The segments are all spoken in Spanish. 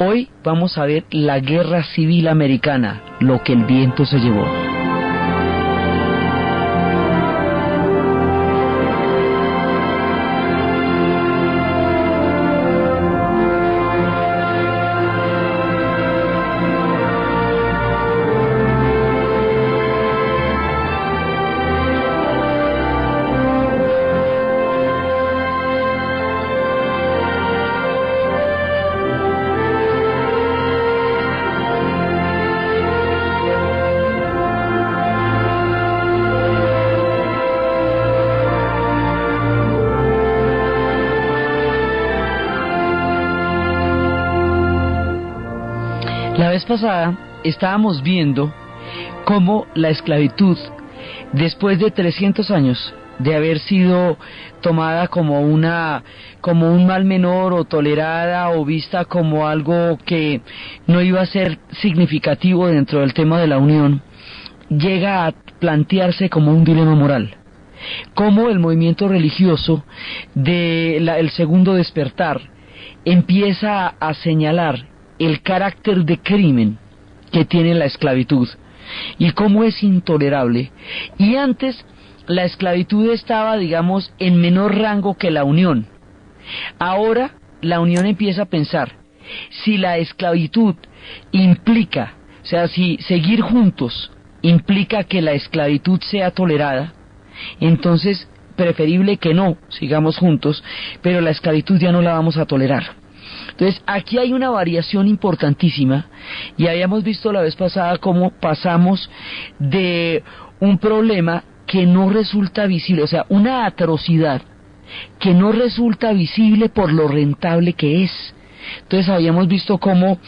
Hoy vamos a ver la Guerra Civil Americana, lo que el viento se llevó. La vez pasada estábamos viendo cómo la esclavitud, después de 300 años de haber sido tomada como un mal menor o tolerada o vista como algo que no iba a ser significativo dentro del tema de la unión, llega a plantearse como un dilema moral. Cómo el movimiento religioso el segundo despertar empieza a señalar el carácter de crimen que tiene la esclavitud y cómo es intolerable. Y antes la esclavitud estaba, digamos, en menor rango que la unión. Ahora la unión empieza a pensar, si la esclavitud implica, o sea, si seguir juntos implica que la esclavitud sea tolerada, entonces preferible que no sigamos juntos, pero la esclavitud ya no la vamos a tolerar. Entonces aquí hay una variación importantísima, y habíamos visto la vez pasada cómo pasamos de un problema que no resulta visible, o sea, una atrocidad que no resulta visible por lo rentable que es. Entonces habíamos visto cómo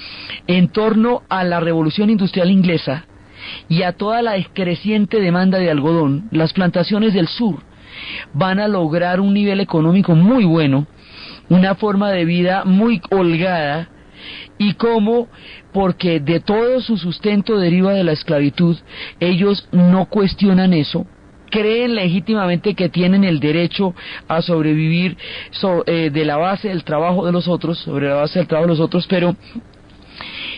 en torno a la Revolución Industrial Inglesa y a toda la creciente demanda de algodón, las plantaciones del sur van a lograr un nivel económico muy bueno, una forma de vida muy holgada, y cómo, porque de todo su sustento deriva de la esclavitud, ellos no cuestionan eso, creen legítimamente que tienen el derecho a sobrevivir de la base del trabajo de los otros, sobre la base del trabajo de los otros, pero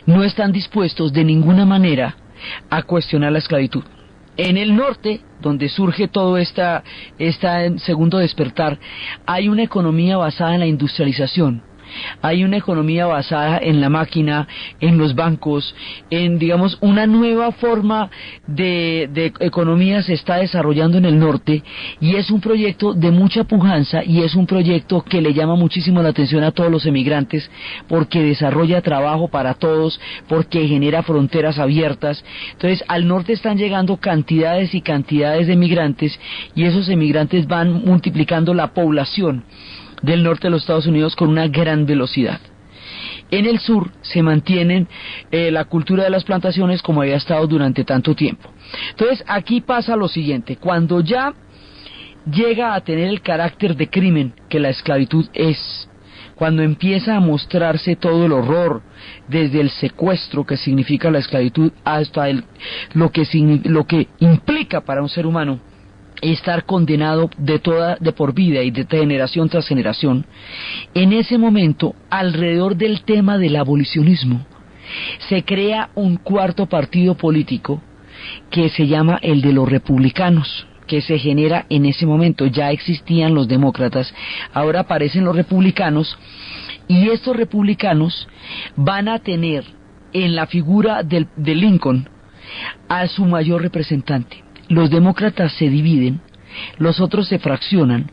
no están dispuestos de ninguna manera a cuestionar la esclavitud. En el norte, donde surge todo esta segundo despertar, hay una economía basada en la industrialización, hay una economía basada en la máquina, en los bancos, en, digamos, una nueva forma de economía se está desarrollando en el norte, y es un proyecto de mucha pujanza, y es un proyecto que le llama muchísimo la atención a todos los emigrantes, porque desarrolla trabajo para todos, porque genera fronteras abiertas. Entonces al norte están llegando cantidades y cantidades de emigrantes, y esos emigrantes van multiplicando la población del norte de los Estados Unidos con una gran velocidad. En el sur se mantienen la cultura de las plantaciones como había estado durante tanto tiempo. Entonces aquí pasa lo siguiente: cuando ya llega a tener el carácter de crimen que la esclavitud es, cuando empieza a mostrarse todo el horror, desde el secuestro que significa la esclavitud hasta lo que implica para un ser humano estar condenado de por vida y de generación tras generación, en ese momento, alrededor del tema del abolicionismo, se crea un cuarto partido político que se llama el de los republicanos, que se genera en ese momento. Ya existían los demócratas, ahora aparecen los republicanos, y estos republicanos van a tener en la figura de Lincoln a su mayor representante. Los demócratas se dividen, los otros se fraccionan,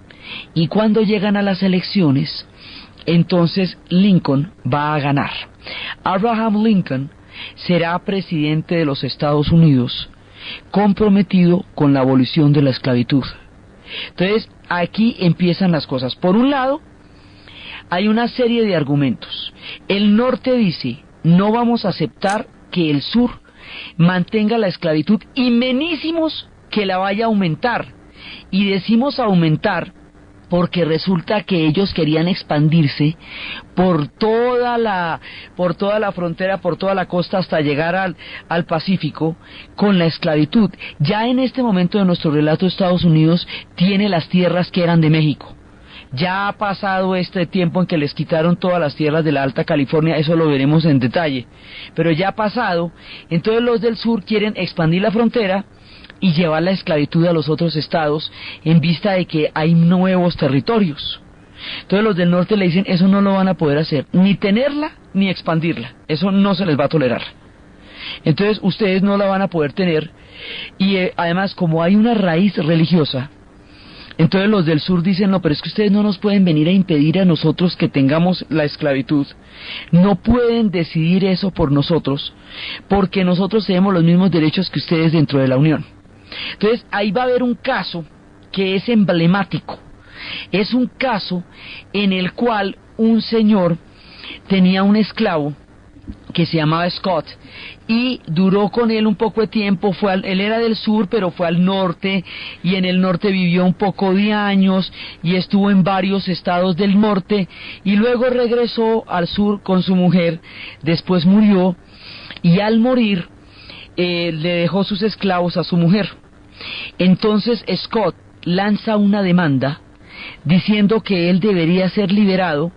y cuando llegan a las elecciones, entonces Lincoln va a ganar. Abraham Lincoln será presidente de los Estados Unidos, comprometido con la abolición de la esclavitud. Entonces aquí empiezan las cosas. Por un lado, hay una serie de argumentos. El norte dice: no vamos a aceptar que el sur mantenga la esclavitud, y menísimos que la vaya a aumentar. Y decimos aumentar porque resulta que ellos querían expandirse por toda la frontera, por toda la costa, hasta llegar al Pacífico con la esclavitud. Ya en este momento de nuestro relato, Estados Unidos tiene las tierras que eran de México, Ya ha pasado este tiempo en que les quitaron todas las tierras de la Alta California, eso lo veremos en detalle, pero ya ha pasado. Entonces los del sur quieren expandir la frontera y llevar la esclavitud a los otros estados en vista de que hay nuevos territorios. Entonces los del norte le dicen, eso no lo van a poder hacer, ni tenerla ni expandirla, eso no se les va a tolerar. Entonces ustedes no la van a poder tener, y además como hay una raíz religiosa, entonces los del sur dicen, no, pero es que ustedes no nos pueden venir a impedir a nosotros que tengamos la esclavitud, no pueden decidir eso por nosotros, porque nosotros tenemos los mismos derechos que ustedes dentro de la Unión. Entonces ahí va a haber un caso que es emblemático, es un caso en el cual un señor tenía un esclavo que se llamaba Scott, y duró con él un poco de tiempo. Él era del sur, pero fue al norte, y en el norte vivió un poco de años, y estuvo en varios estados del norte, y luego regresó al sur con su mujer. Después murió, y al morir, le dejó sus esclavos a su mujer. Entonces Scott lanza una demanda, diciendo que él debería ser liberado,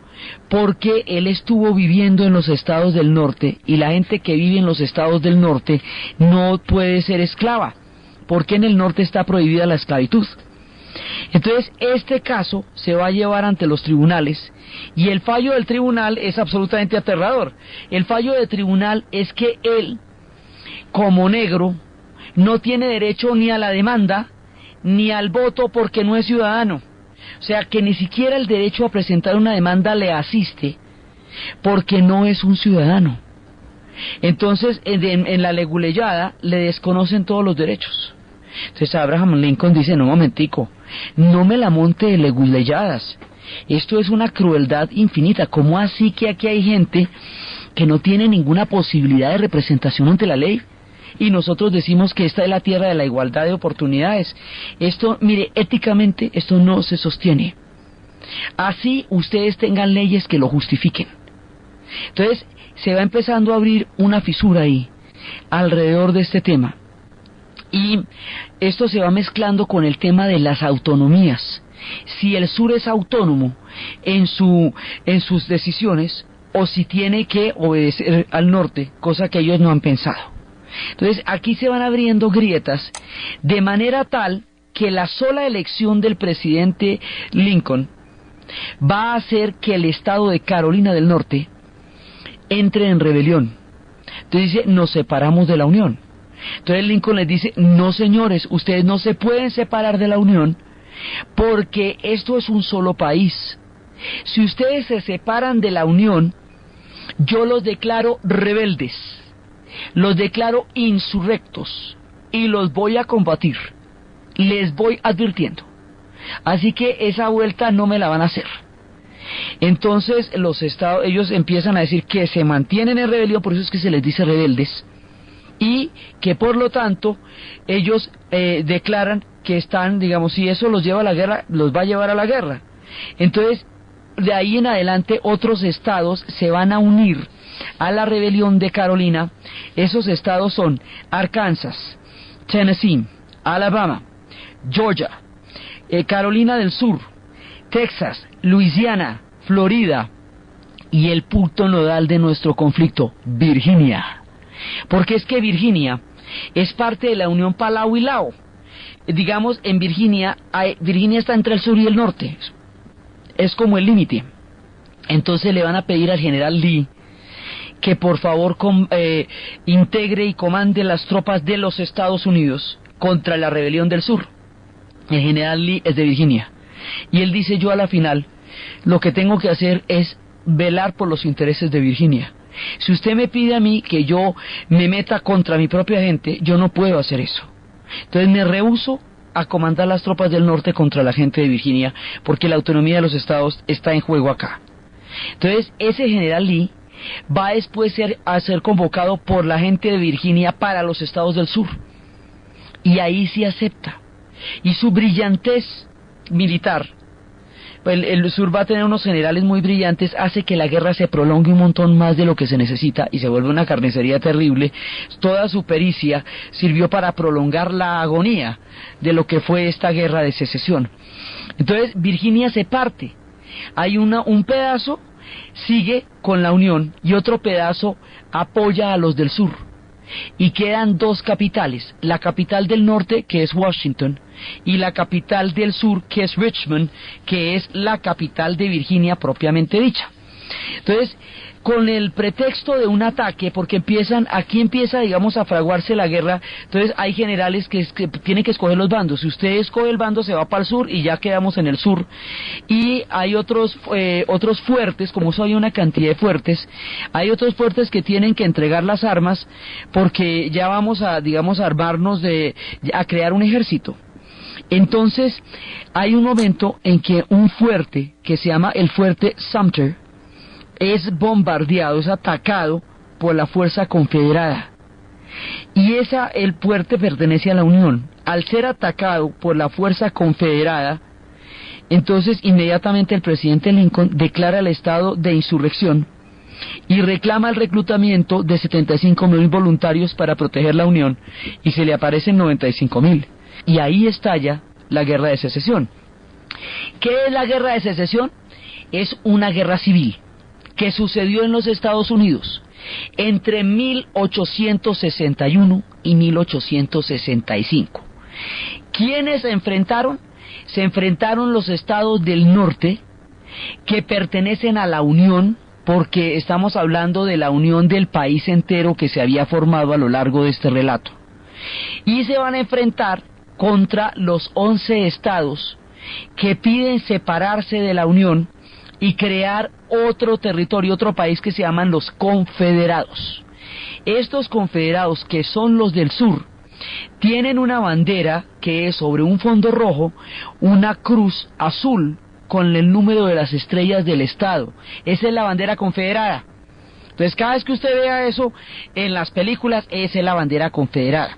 porque él estuvo viviendo en los estados del norte, y la gente que vive en los estados del norte no puede ser esclava, porque en el norte está prohibida la esclavitud. Entonces este caso se va a llevar ante los tribunales, y el fallo del tribunal es absolutamente aterrador. El fallo del tribunal es que él, como negro, no tiene derecho ni a la demanda ni al voto, porque no es ciudadano. O sea que ni siquiera el derecho a presentar una demanda le asiste, porque no es un ciudadano. Entonces en la leguleyada le desconocen todos los derechos. Entonces Abraham Lincoln dice, no, momentico, no me la monte de leguleyadas, esto es una crueldad infinita. ¿Cómo así que aquí hay gente que no tiene ninguna posibilidad de representación ante la ley? Y nosotros decimos que esta es la tierra de la igualdad de oportunidades. Esto, mire, éticamente esto no se sostiene. Así ustedes tengan leyes que lo justifiquen. Entonces se va empezando a abrir una fisura ahí alrededor de este tema, y esto se va mezclando con el tema de las autonomías. Si el sur es autónomo en sus decisiones, o si tiene que obedecer al norte, cosa que ellos no han pensado. Entonces aquí se van abriendo grietas, de manera tal que la sola elección del presidente Lincoln va a hacer que el estado de Carolina del Norte entre en rebelión. Entonces dice, nos separamos de la Unión. Entonces Lincoln les dice, no señores, ustedes no se pueden separar de la Unión, porque esto es un solo país. Si ustedes se separan de la Unión, yo los declaro rebeldes, los declaro insurrectos, y los voy a combatir, les voy advirtiendo. Así que esa vuelta no me la van a hacer. Entonces ellos empiezan a decir que se mantienen en rebelión, por eso es que se les dice rebeldes, y que por lo tanto ellos declaran que están, digamos, si eso los lleva a la guerra, los va a llevar a la guerra. Entonces de ahí en adelante otros estados se van a unir a la rebelión de Carolina. Esos estados son Arkansas, Tennessee, Alabama, Georgia, Carolina del Sur, Texas, Luisiana, Florida, y el punto nodal de nuestro conflicto, Virginia. Porque es que Virginia es parte de la Unión Palau y Lao. Digamos, en Virginia está entre el sur y el norte, es como el límite. Entonces le van a pedir al general Lee que por favor integre y comande las tropas de los Estados Unidos contra la rebelión del sur. El general Lee es de Virginia, y él dice, yo a la final lo que tengo que hacer es velar por los intereses de Virginia. Si usted me pide a mí que yo me meta contra mi propia gente, yo no puedo hacer eso. Entonces me rehúso a comandar las tropas del norte contra la gente de Virginia, porque la autonomía de los estados está en juego acá. Entonces ese general Lee va después a ser convocado por la gente de Virginia para los estados del sur, y ahí sí acepta, y su brillantez militar, el sur va a tener unos generales muy brillantes, hace que la guerra se prolongue un montón más de lo que se necesita y se vuelve una carnicería terrible. Toda su pericia sirvió para prolongar la agonía de lo que fue esta guerra de secesión. Entonces Virginia se parte hay un pedazo sigue con la Unión y otro pedazo apoya a los del sur. Y quedan dos capitales, la capital del norte, que es Washington, y la capital del sur, que es Richmond, que es la capital de Virginia propiamente dicha. Entonces, con el pretexto de un ataque, porque aquí empieza, digamos, a fraguarse la guerra. Entonces hay generales que tienen que escoger los bandos. Si usted escoge el bando, se va para el sur y ya quedamos en el sur. Y hay otros fuertes, como eso hay una cantidad de fuertes, hay otros fuertes que tienen que entregar las armas, porque ya vamos a, digamos, a armarnos a crear un ejército. Entonces hay un momento en que un fuerte, que se llama el fuerte Sumter, es bombardeado, es atacado por la fuerza confederada. Y el fuerte pertenece a la Unión. Al ser atacado por la fuerza confederada, entonces inmediatamente el presidente Lincoln declara el estado de insurrección y reclama el reclutamiento de 75,000 voluntarios para proteger la Unión, y se le aparecen 95,000. Y ahí estalla la guerra de secesión. ¿Qué es la guerra de secesión? Es una guerra civil que sucedió en los Estados Unidos entre 1861 y 1865. ¿Quiénes se enfrentaron? Se enfrentaron los estados del norte, que pertenecen a la Unión, porque estamos hablando de la unión del país entero que se había formado a lo largo de este relato. Y se van a enfrentar contra los 11 estados que piden separarse de la Unión y crear otro territorio, otro país, que se llaman los confederados. Estos confederados, que son los del sur, tienen una bandera que es sobre un fondo rojo, una cruz azul con el número de las estrellas del estado. Esa es la bandera confederada. Entonces, cada vez que usted vea eso en las películas, esa es la bandera confederada.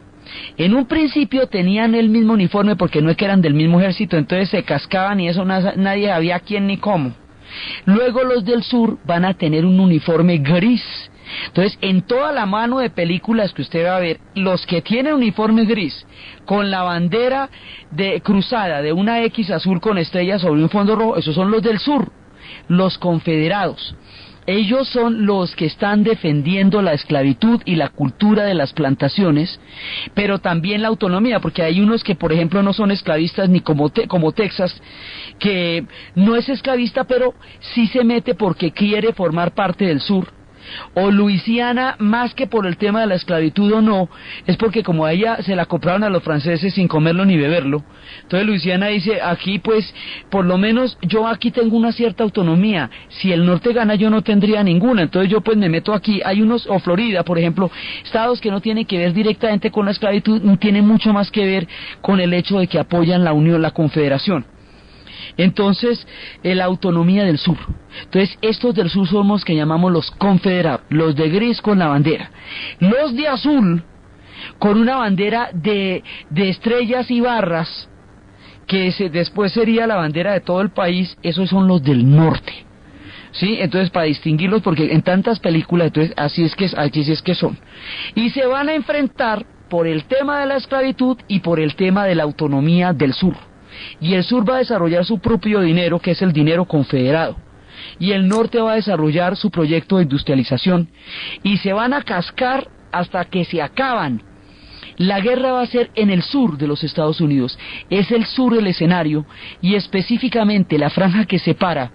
En un principio tenían el mismo uniforme, porque no es que eran del mismo ejército, entonces se cascaban y eso nadie sabía quién ni cómo. Luego los del sur van a tener un uniforme gris. Entonces, en toda la mano de películas que usted va a ver, los que tienen uniforme gris con la bandera cruzada de una X azul con estrellas sobre un fondo rojo, esos son los del sur, los confederados. Ellos son los que están defendiendo la esclavitud y la cultura de las plantaciones, pero también la autonomía, porque hay unos que, por ejemplo, no son esclavistas, ni como Texas, que no es esclavista, pero sí se mete porque quiere formar parte del sur. O Luisiana, más que por el tema de la esclavitud o no, es porque como a ella se la compraron a los franceses sin comerlo ni beberlo. Entonces Luisiana dice, aquí pues, por lo menos yo aquí tengo una cierta autonomía. Si el norte gana, yo no tendría ninguna, entonces yo pues me meto aquí. Hay unos, o Florida, por ejemplo, estados que no tienen que ver directamente con la esclavitud, tienen mucho más que ver con el hecho de que apoyan la unión, la confederación. Entonces, la autonomía del sur. Entonces, estos del sur somos los que llamamos los confederados, los de gris con la bandera. Los de azul, con una bandera de estrellas y barras, que después sería la bandera de todo el país, esos son los del norte. ¿Sí? Entonces, para distinguirlos, porque en tantas películas, entonces así es que son. Y se van a enfrentar por el tema de la esclavitud y por el tema de la autonomía del sur. Y el sur va a desarrollar su propio dinero, que es el dinero confederado, y el norte va a desarrollar su proyecto de industrialización, y se van a cascar hasta que se acaban. La guerra va a ser en el sur de los Estados Unidos, es el sur el escenario, y específicamente la franja que separa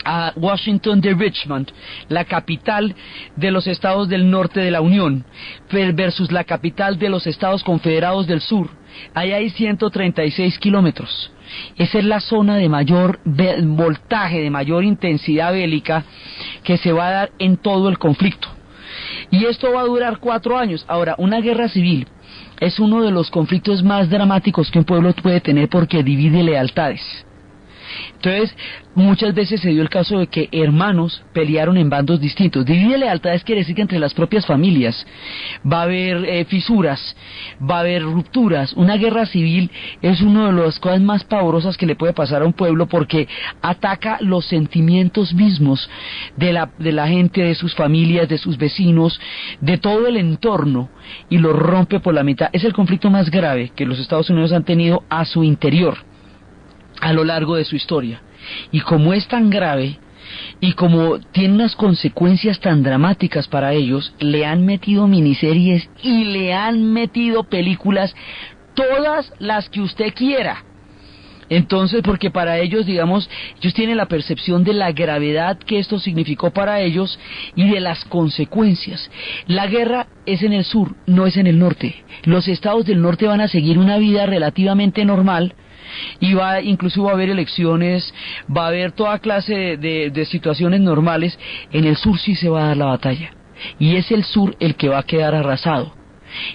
a Washington de Richmond, la capital de los estados del norte de la Unión, versus la capital de los estados confederados del sur. Ahí hay 136 kilómetros. Esa es la zona de mayor voltaje, de mayor intensidad bélica que se va a dar en todo el conflicto. Y esto va a durar 4 años. Ahora, una guerra civil es uno de los conflictos más dramáticos que un pueblo puede tener, porque divide lealtades. Entonces, muchas veces se dio el caso de que hermanos pelearon en bandos distintos. Divide lealtades quiere decir que entre las propias familias va a haber fisuras, va a haber rupturas. Una guerra civil es una de las cosas más pavorosas que le puede pasar a un pueblo, porque ataca los sentimientos mismos de la gente, de sus familias, de sus vecinos, de todo el entorno, y lo rompe por la mitad. Es el conflicto más grave que los Estados Unidos han tenido a su interior a lo largo de su historia. Y como es tan grave, y como tiene unas consecuencias tan dramáticas para ellos, le han metido miniseries y le han metido películas, todas las que usted quiera. Entonces, porque para ellos, digamos, ellos tienen la percepción de la gravedad que esto significó para ellos y de las consecuencias. La guerra es en el sur, no es en el norte. Los estados del norte van a seguir una vida relativamente normal, y incluso va a haber elecciones, va a haber toda clase de situaciones normales. En el sur sí se va a dar la batalla, y es el sur el que va a quedar arrasado.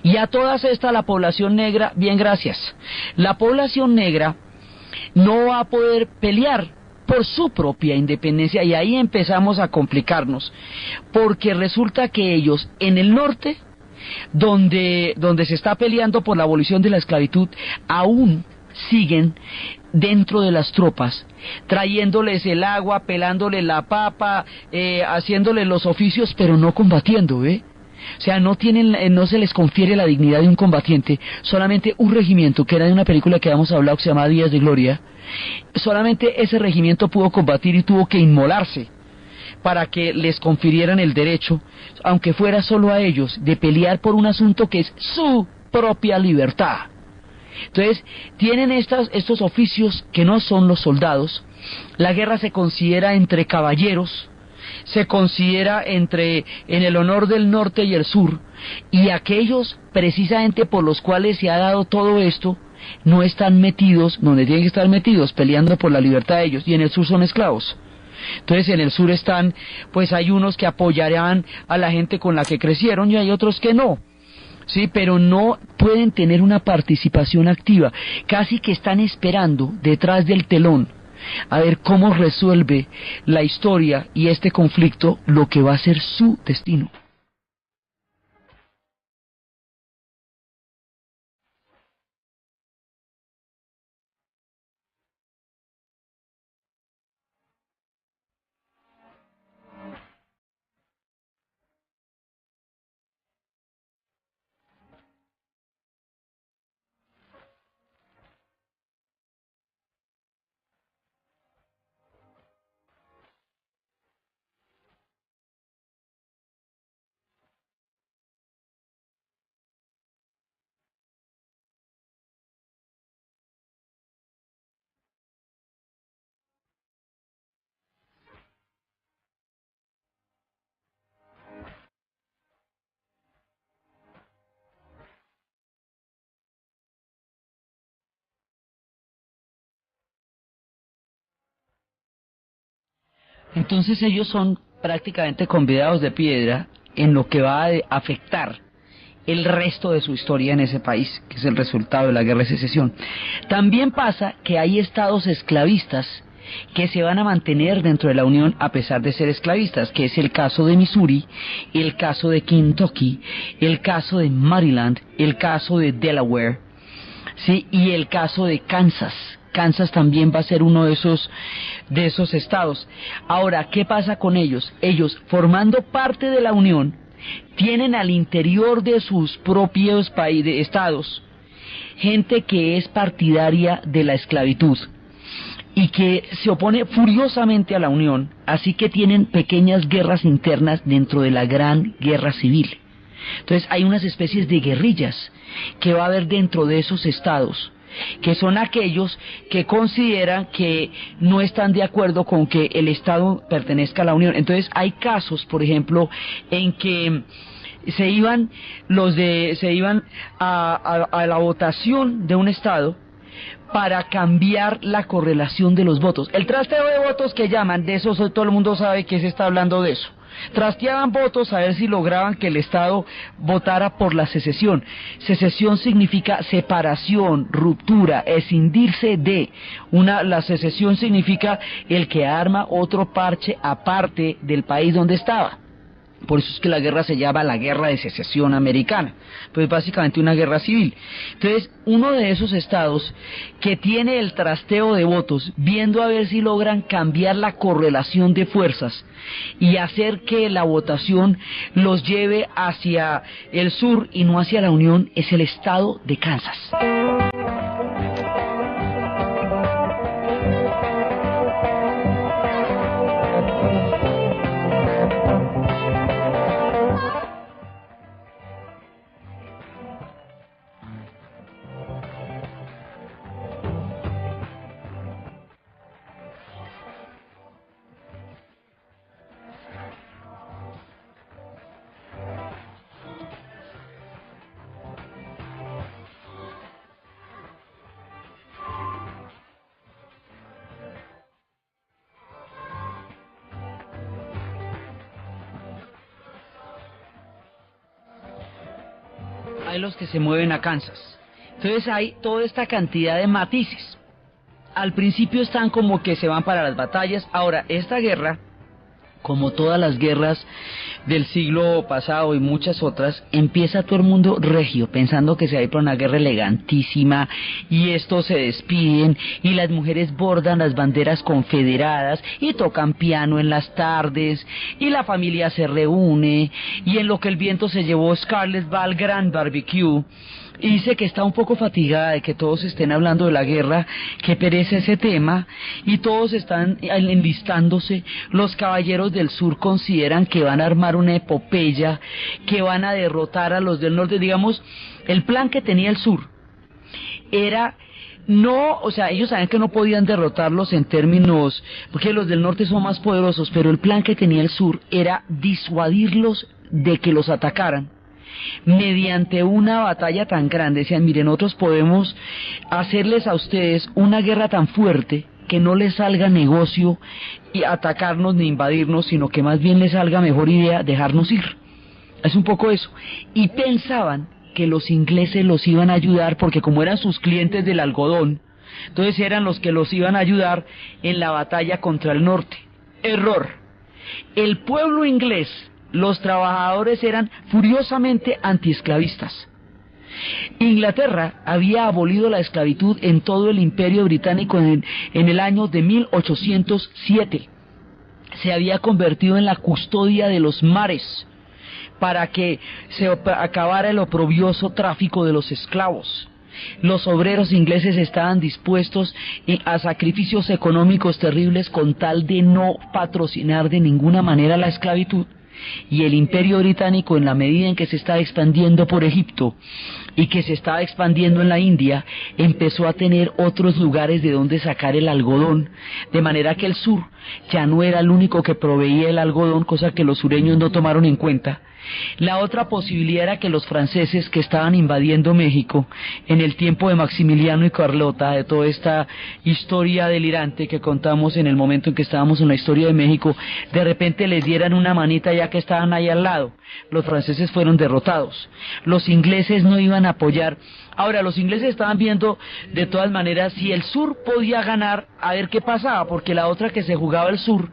Y a todas estas, la población negra, bien, gracias, la población negra no va a poder pelear por su propia independencia, y ahí empezamos a complicarnos, porque resulta que ellos en el norte, donde se está peleando por la abolición de la esclavitud, aún siguen dentro de las tropas, trayéndoles el agua, pelándoles la papa, haciéndoles los oficios, pero no combatiendo, ¿eh? O sea, no se les confiere la dignidad de un combatiente. Solamente un regimiento, que era de una película que habíamos hablado, que se llama Días de Gloria, solamente ese regimiento pudo combatir y tuvo que inmolarse para que les confirieran el derecho, aunque fuera solo a ellos, de pelear por un asunto que es su propia libertad. Entonces, tienen estos oficios que no son los soldados. La guerra se considera entre caballeros, se considera en el honor del norte y el sur, y aquellos precisamente por los cuales se ha dado todo esto no están metidos donde tienen que estar metidos, peleando por la libertad de ellos, y en el sur son esclavos. Entonces en el sur están, pues hay unos que apoyarán a la gente con la que crecieron y hay otros que no. Sí, pero no pueden tener una participación activa, casi que están esperando detrás del telón a ver cómo resuelve la historia y este conflicto lo que va a ser su destino. Entonces ellos son prácticamente convidados de piedra en lo que va a afectar el resto de su historia en ese país, que es el resultado de la guerra de secesión. También pasa que hay estados esclavistas que se van a mantener dentro de la Unión a pesar de ser esclavistas, que es el caso de Missouri, el caso de Kentucky, el caso de Maryland, el caso de Delaware, ¿sí? Y el caso de Kansas. Kansas también va a ser uno de esos estados. Ahora, ¿qué pasa con ellos? Ellos, formando parte de la Unión, tienen al interior de sus propios estados gente que es partidaria de la esclavitud y que se opone furiosamente a la Unión, así que tienen pequeñas guerras internas dentro de la gran guerra civil. Entonces hay unas especies de guerrillas que va a haber dentro de esos estados, que son aquellos que consideran que no están de acuerdo con que el Estado pertenezca a la Unión. Entonces hay casos, por ejemplo, en que se iban a la votación de un Estado para cambiar la correlación de los votos. El trasteo de votos que llaman, de eso todo el mundo sabe que se está hablando de eso. Trasteaban votos a ver si lograban que el Estado votara por la secesión. Secesión significa separación, ruptura, escindirse de. La secesión significa el que arma otro parche aparte del país donde estaba. Por eso es que la guerra se llama la Guerra de Secesión Americana, pues básicamente una guerra civil. Entonces, uno de esos estados que tiene el trasteo de votos, viendo a ver si logran cambiar la correlación de fuerzas y hacer que la votación los lleve hacia el sur y no hacia la Unión, es el estado de Kansas. hay los que se mueven a Kansas. Entonces hay toda esta cantidad de matices. Al principio están como que se van para las batallas. Ahora, esta guerra, como todas las guerras del siglo pasado y muchas otras, empieza todo el mundo regio, pensando que se va a ir para una guerra elegantísima, y estos se despiden, y las mujeres bordan las banderas confederadas, y tocan piano en las tardes, y la familia se reúne, y en lo que el viento se llevó, Scarlett va al gran barbecue, y dice que está un poco fatigada de que todos estén hablando de la guerra, que perece ese tema, y todos están enlistándose. Los caballeros del sur consideran que van a armar una epopeya, que van a derrotar a los del norte. Digamos, el plan que tenía el sur era... No, o sea, ellos sabían que no podían derrotarlos en términos, porque los del norte son más poderosos, pero el plan que tenía el sur era disuadirlos de que los atacaran mediante una batalla tan grande. Decían, miren, nosotros podemos hacerles a ustedes una guerra tan fuerte que no les salga negocio y atacarnos ni invadirnos, sino que más bien les salga mejor idea dejarnos ir. Es un poco eso. Y pensaban que los ingleses los iban a ayudar porque como eran sus clientes del algodón, entonces eran los que los iban a ayudar en la batalla contra el norte. Error. El pueblo inglés, los trabajadores, eran furiosamente antiesclavistas. Inglaterra había abolido la esclavitud en todo el imperio británico en el año de 1807. Se había convertido en la custodia de los mares para que se acabara el oprobioso tráfico de los esclavos. Los obreros ingleses estaban dispuestos a sacrificios económicos terribles con tal de no patrocinar de ninguna manera la esclavitud. Y el imperio británico, en la medida en que se estaba expandiendo por Egipto y que se estaba expandiendo en la India, empezó a tener otros lugares de donde sacar el algodón, de manera que el sur ya no era el único que proveía el algodón, cosa que los sureños no tomaron en cuenta. La otra posibilidad era que los franceses que estaban invadiendo México en el tiempo de Maximiliano y Carlota, de toda esta historia delirante que contamos en el momento en que estábamos en la historia de México, de repente les dieran una manita ya que estaban ahí al lado. Los franceses fueron derrotados. Los ingleses no iban a apoyar. Ahora, los ingleses estaban viendo de todas maneras si el sur podía ganar, a ver qué pasaba, porque la otra que se jugaba el sur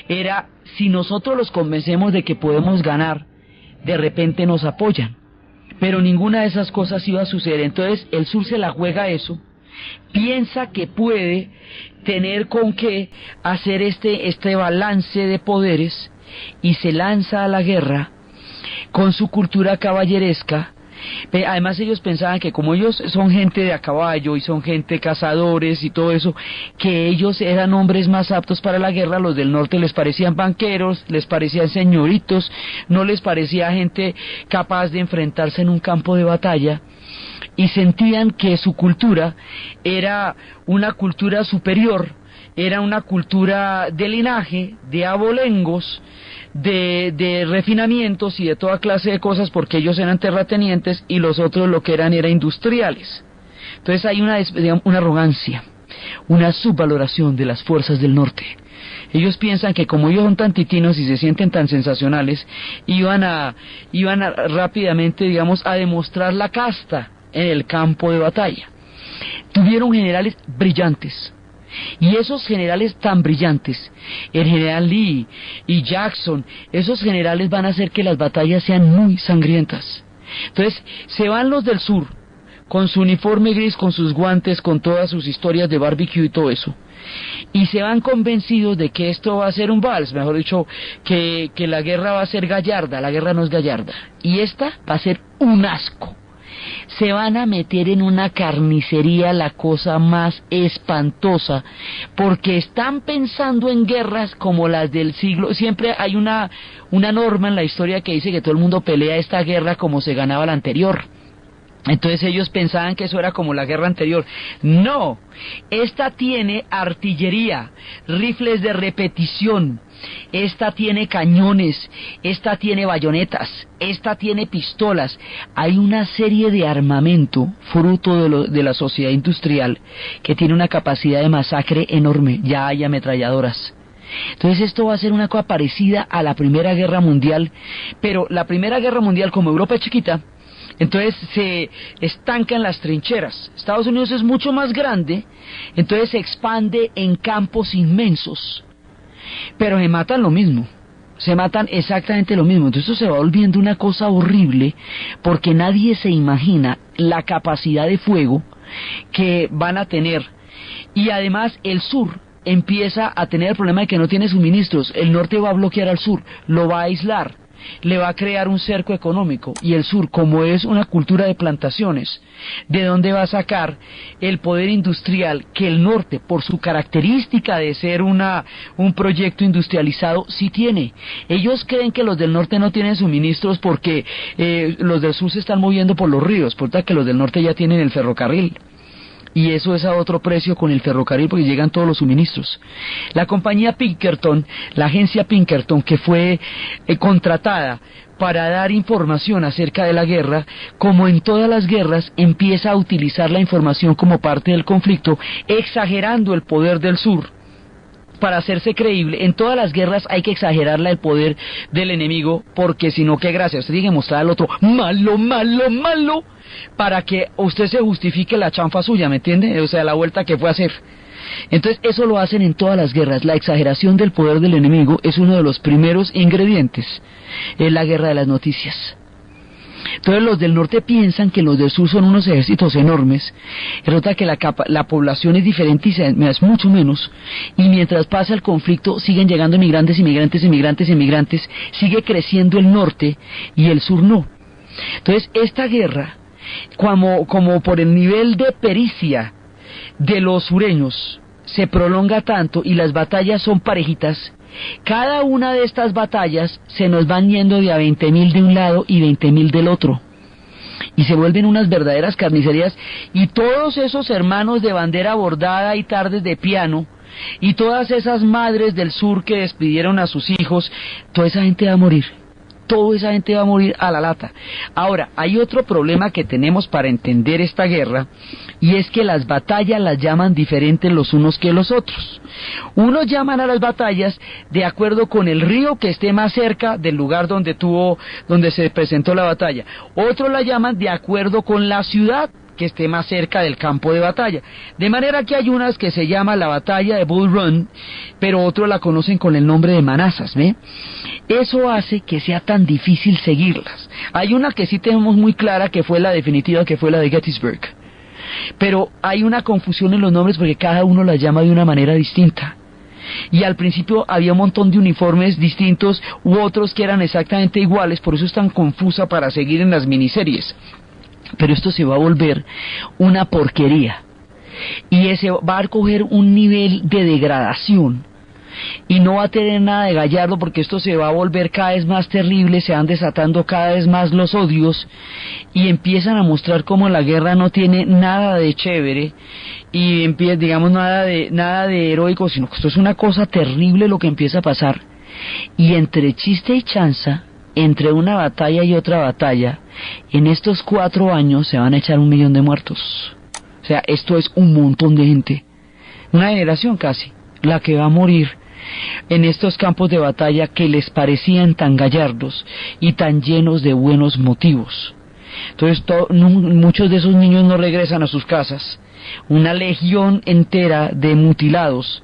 era, si nosotros los convencemos de que podemos ganar, de repente nos apoyan. Pero ninguna de esas cosas iba a suceder. Entonces el sur se la juega eso, piensa que puede tener con qué hacer este balance de poderes, y se lanza a la guerra con su cultura caballeresca. Además ellos pensaban que como ellos son gente de a caballo y son gente cazadores y todo eso, que ellos eran hombres más aptos para la guerra. Los del norte les parecían banqueros, les parecían señoritos, no les parecía gente capaz de enfrentarse en un campo de batalla, y sentían que su cultura era una cultura superior, era una cultura de linaje, de abolengos, de refinamientos y de toda clase de cosas, porque ellos eran terratenientes y los otros lo que eran era industriales. Entonces hay una arrogancia, una subvaloración de las fuerzas del norte. Ellos piensan que como ellos son tan titinos y se sienten tan sensacionales, iban a rápidamente, digamos, a demostrar la casta en el campo de batalla. Tuvieron generales brillantes. Y esos generales tan brillantes, el general Lee y Jackson, esos generales van a hacer que las batallas sean muy sangrientas. Entonces se van los del sur con su uniforme gris, con sus guantes, con todas sus historias de barbecue y todo eso, y se van convencidos de que esto va a ser un vals, mejor dicho, que la guerra va a ser gallarda. La guerra no es gallarda, y esta va a ser un asco. Se van a meter en una carnicería, la cosa más espantosa, porque están pensando en guerras como las del siglo. Siempre hay una norma en la historia que dice que todo el mundo pelea esta guerra como se ganaba la anterior. Entonces ellos pensaban que eso era como la guerra anterior. No, esta tiene artillería, rifles de repetición, esta tiene cañones, esta tiene bayonetas, esta tiene pistolas. Hay una serie de armamento fruto de la sociedad industrial que tiene una capacidad de masacre enorme. Ya hay ametralladoras. Entonces esto va a ser una cosa parecida a la Primera Guerra Mundial, pero la Primera Guerra Mundial, como Europa es chiquita, Entonces se estancan las trincheras. Estados Unidos es mucho más grande, entonces se expande en campos inmensos, pero se matan lo mismo, se matan exactamente lo mismo. Entonces esto se va volviendo una cosa horrible, porque nadie se imagina la capacidad de fuego que van a tener. Y además el sur empieza a tener el problema de que no tiene suministros. El norte va a bloquear al sur, lo va a aislar, le va a crear un cerco económico, y el sur, como es una cultura de plantaciones, ¿de dónde va a sacar el poder industrial que el norte, por su característica de ser un proyecto industrializado, sí tiene? Ellos creen que los del norte no tienen suministros porque los del sur se están moviendo por los ríos, por tanto que los del norte ya tienen el ferrocarril. Y eso es a otro precio con el ferrocarril, porque llegan todos los suministros. La compañía Pinkerton, la agencia Pinkerton, que fue contratada para dar información acerca de la guerra, como en todas las guerras, empieza a utilizar la información como parte del conflicto, exagerando el poder del sur para hacerse creíble. En todas las guerras hay que exagerarla el poder del enemigo, porque si no, qué gracia, usted tiene que mostrar al otro malo, malo, malo, para que usted se justifique la chanfa suya, ¿me entiende? O sea, la vuelta que fue a hacer. Entonces eso lo hacen en todas las guerras. La exageración del poder del enemigo es uno de los primeros ingredientes en la guerra de las noticias. Entonces los del norte piensan que los del sur son unos ejércitos enormes. Resulta que la población es diferente y es mucho menos, y mientras pasa el conflicto siguen llegando inmigrantes, sigue creciendo el norte y el sur no. Entonces esta guerra, como por el nivel de pericia de los sureños, se prolonga tanto y las batallas son parejitas. Cada una de estas batallas se nos van yendo de a 20.000 de un lado y 20.000 del otro, y se vuelven unas verdaderas carnicerías. Y todos esos hermanos de bandera bordada y tardes de piano, y todas esas madres del sur que despidieron a sus hijos, toda esa gente va a morir. Toda esa gente va a morir a la lata. Ahora, hay otro problema que tenemos para entender esta guerra, y es que las batallas las llaman diferentes los unos que los otros. Unos llaman a las batallas de acuerdo con el río que esté más cerca del lugar donde se presentó la batalla. Otros la llaman de acuerdo con la ciudad que esté más cerca del campo de batalla. De manera que hay unas que se llama la batalla de Bull Run, pero otros la conocen con el nombre de Manassas, ¿ve? Eso hace que sea tan difícil seguirlas. Hay una que sí tenemos muy clara, que fue la definitiva, que fue la de Gettysburg. Pero hay una confusión en los nombres porque cada uno la llama de una manera distinta. Y al principio había un montón de uniformes distintos u otros que eran exactamente iguales, por eso es tan confusa para seguir en las miniseries. Pero esto se va a volver una porquería, y ese va a coger un nivel de degradación, y no va a tener nada de gallardo, porque esto se va a volver cada vez más terrible, se van desatando cada vez más los odios, y empiezan a mostrar cómo la guerra no tiene nada de chévere, y digamos nada de heroico, sino que esto es una cosa terrible lo que empieza a pasar. Y entre chiste y chanza, entre una batalla y otra batalla, en estos 4 años se van a echar 1 millón de muertos. O sea, esto es un montón de gente, una generación casi, la que va a morir en estos campos de batalla que les parecían tan gallardos y tan llenos de buenos motivos. Entonces muchos de esos niños no regresan a sus casas. Una legión entera de mutilados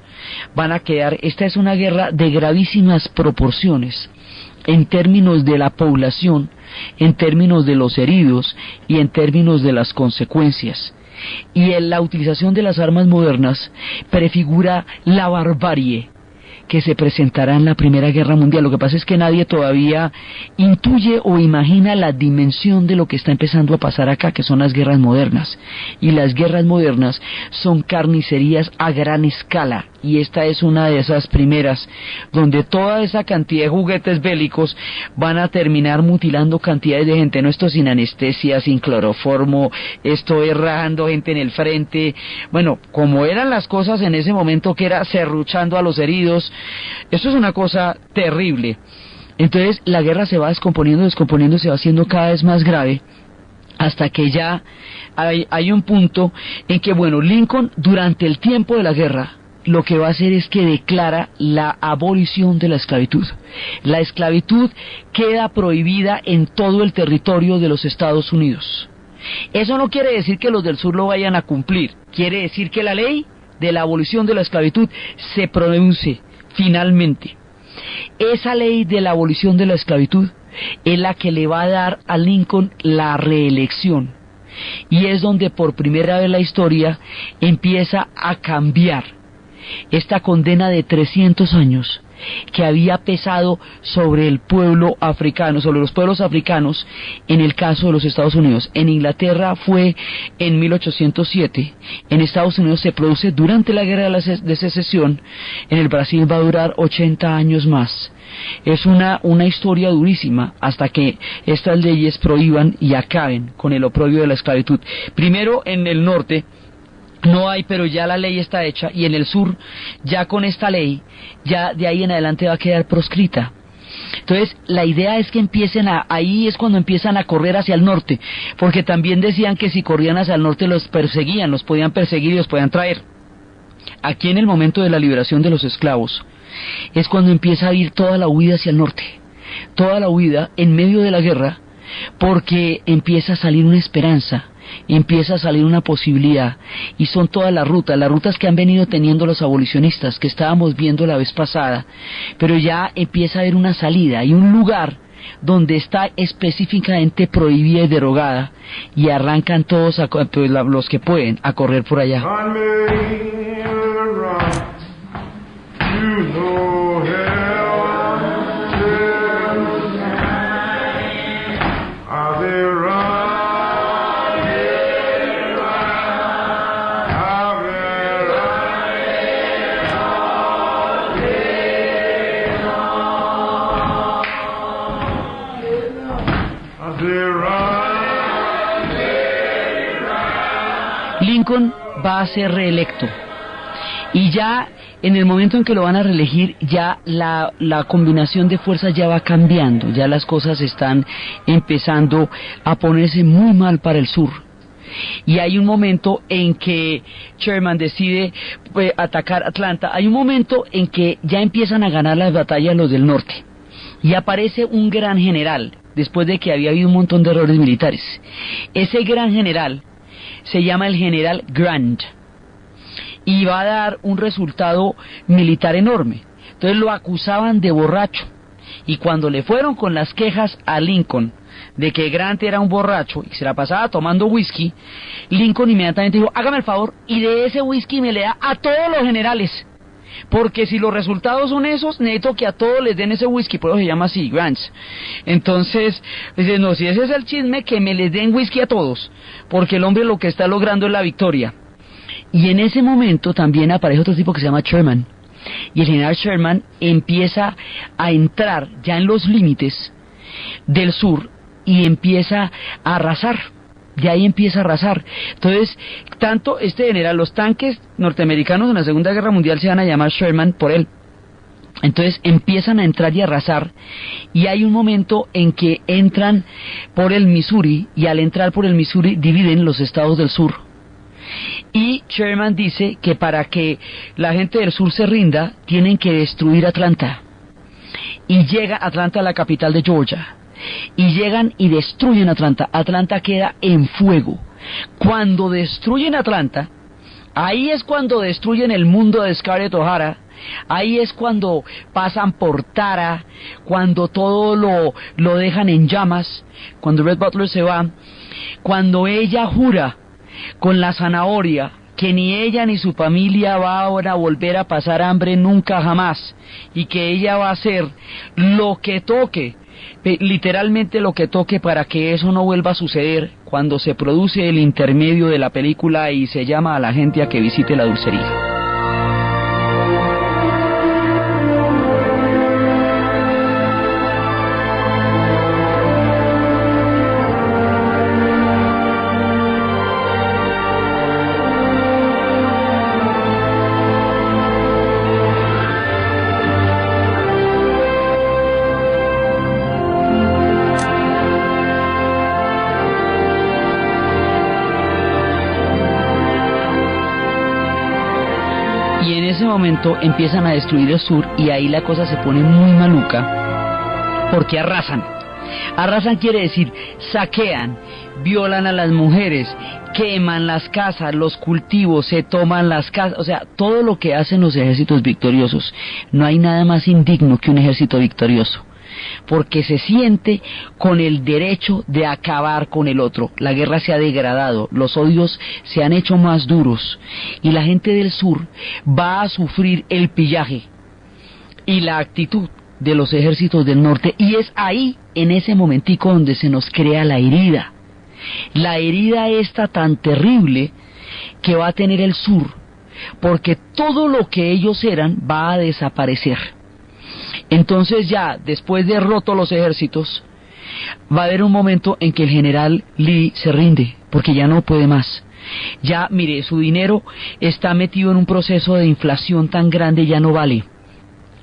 van a quedar. Esta es una guerra de gravísimas proporciones, en términos de la población, en términos de los heridos y en términos de las consecuencias. Y en la utilización de las armas modernas prefigura la barbarie que se presentará en la Primera Guerra Mundial. Lo que pasa es que nadie todavía intuye o imagina la dimensión de lo que está empezando a pasar acá, que son las guerras modernas. Y las guerras modernas son carnicerías a gran escala, y esta es una de esas primeras, donde toda esa cantidad de juguetes bélicos van a terminar mutilando cantidades de gente. No, esto sin anestesia, sin cloroformo, esto errando gente en el frente, bueno, como eran las cosas en ese momento, que era serruchando a los heridos. Esto es una cosa terrible. Entonces la guerra se va descomponiendo, se va haciendo cada vez más grave, hasta que ya hay un punto en que, bueno, Lincoln, durante el tiempo de la guerra, lo que va a hacer es que declara la abolición de la esclavitud. La esclavitud queda prohibida en todo el territorio de los Estados Unidos. Eso no quiere decir que los del sur lo vayan a cumplir, quiere decir que la ley de la abolición de la esclavitud se pronuncie finalmente. Esa ley de la abolición de la esclavitud es la que le va a dar a Lincoln la reelección, y es donde por primera vez la historia empieza a cambiar esta condena de 300 años que había pesado sobre el pueblo africano, sobre los pueblos africanos en el caso de los Estados Unidos. En Inglaterra fue en 1807, en Estados Unidos se produce durante la guerra de secesión, en el Brasil va a durar 80 años más. Es una historia durísima hasta que estas leyes prohíban y acaben con el oprobio de la esclavitud. Primero en el norte no hay, pero ya la ley está hecha, y en el sur, ya con esta ley, ya de ahí en adelante va a quedar proscrita. Entonces, la idea es que ahí es cuando empiezan a correr hacia el norte, porque también decían que si corrían hacia el norte los perseguían, los podían perseguir y los podían traer. Aquí en el momento de la liberación de los esclavos, es cuando empieza a ir toda la huida hacia el norte, toda la huida en medio de la guerra, porque empieza a salir una esperanza, empieza a salir una posibilidad, y son todas las rutas que han venido teniendo los abolicionistas, que estábamos viendo la vez pasada, pero ya empieza a haber una salida y un lugar donde está específicamente prohibida y derogada, y arrancan todos, los que pueden, a correr por allá. Lincoln va a ser reelecto, y ya en el momento en que lo van a reelegir, ya la combinación de fuerzas ya va cambiando, ya las cosas están empezando a ponerse muy mal para el sur, y hay un momento en que Sherman decide atacar Atlanta. Hay un momento en que ya empiezan a ganar las batallas los del norte, y aparece un gran general, después de que había habido un montón de errores militares. Ese gran general se llama el general Grant, y va a dar un resultado militar enorme. Entonces lo acusaban de borracho, y cuando le fueron con las quejas a Lincoln de que Grant era un borracho y se la pasaba tomando whisky, Lincoln inmediatamente dijo: hágame el favor y de ese whisky me le da a todos los generales, porque si los resultados son esos, necesito que a todos les den ese whisky. Por eso se llama así, Grants. Entonces dice: no, si ese es el chisme, que me les den whisky a todos, porque el hombre lo que está logrando es la victoria. Y en ese momento también aparece otro tipo que se llama Sherman, y el general Sherman empieza a entrar ya en los límites del sur y empieza a arrasar. De ahí empieza a arrasar. Entonces, tanto este general, los tanques norteamericanos en la Segunda Guerra Mundial se van a llamar Sherman por él. Entonces empiezan a entrar y a arrasar, y hay un momento en que entran por el Missouri, y al entrar por el Missouri dividen los estados del sur. Y Sherman dice que para que la gente del sur se rinda, tienen que destruir Atlanta. Y llega Atlanta, la capital de Georgia, y llegan y destruyen Atlanta. Atlanta queda en fuego. Cuando destruyen Atlanta, ahí es cuando destruyen el mundo de Scarlett O'Hara. Ahí es cuando pasan por Tara, cuando todo lo dejan en llamas, cuando Red Butler se va, cuando ella jura con la zanahoria que ni ella ni su familia va ahora a volver a pasar hambre nunca jamás, y que ella va a hacer lo que toque, literalmente lo que toque, para que eso no vuelva a suceder. Cuando se produce el intermedio de la película y se llama a la gente a que visite la dulcería. momento empiezan a destruir el sur y ahí la cosa se pone muy maluca porque arrasan. Arrasan quiere decir saquean, violan a las mujeres, queman las casas, los cultivos, se toman las casas, o sea, todo lo que hacen los ejércitos victoriosos. No hay nada más indigno que un ejército victorioso, porque se siente con el derecho de acabar con el otro. La guerra se ha degradado, los odios se han hecho más duros y la gente del sur va a sufrir el pillaje y la actitud de los ejércitos del norte, y es ahí, en ese momentico, donde se nos crea la herida esta tan terrible que va a tener el sur, porque todo lo que ellos eran va a desaparecer. Entonces ya, después de roto los ejércitos, va a haber un momento en que el general Lee se rinde, porque ya no puede más. Ya, mire, su dinero está metido en un proceso de inflación tan grande, ya no vale.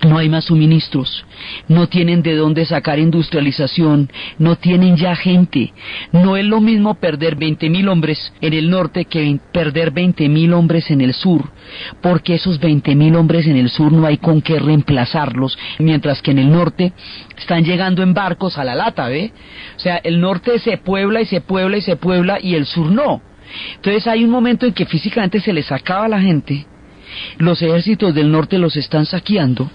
No hay más suministros, no tienen de dónde sacar industrialización, no tienen ya gente. No es lo mismo perder 20.000 hombres en el norte que perder 20.000 hombres en el sur, porque esos 20.000 hombres en el sur no hay con qué reemplazarlos, mientras que en el norte están llegando en barcos a la lata, ¿ve? O sea, el norte se puebla y se puebla y se puebla y el sur no. Entonces hay un momento en que físicamente se les acaba la gente, los ejércitos del norte los están saqueando.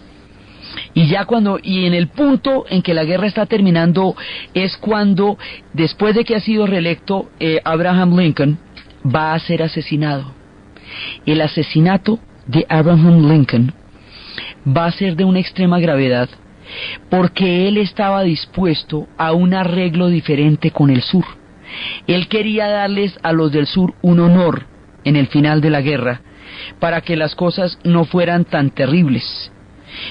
Y en el punto en que la guerra está terminando es cuando, después de que ha sido reelecto Abraham Lincoln, va a ser asesinado. El asesinato de Abraham Lincoln va a ser de una extrema gravedad, porque él estaba dispuesto a un arreglo diferente con el sur. Él quería darles a los del sur un honor en el final de la guerra, para que las cosas no fueran tan terribles.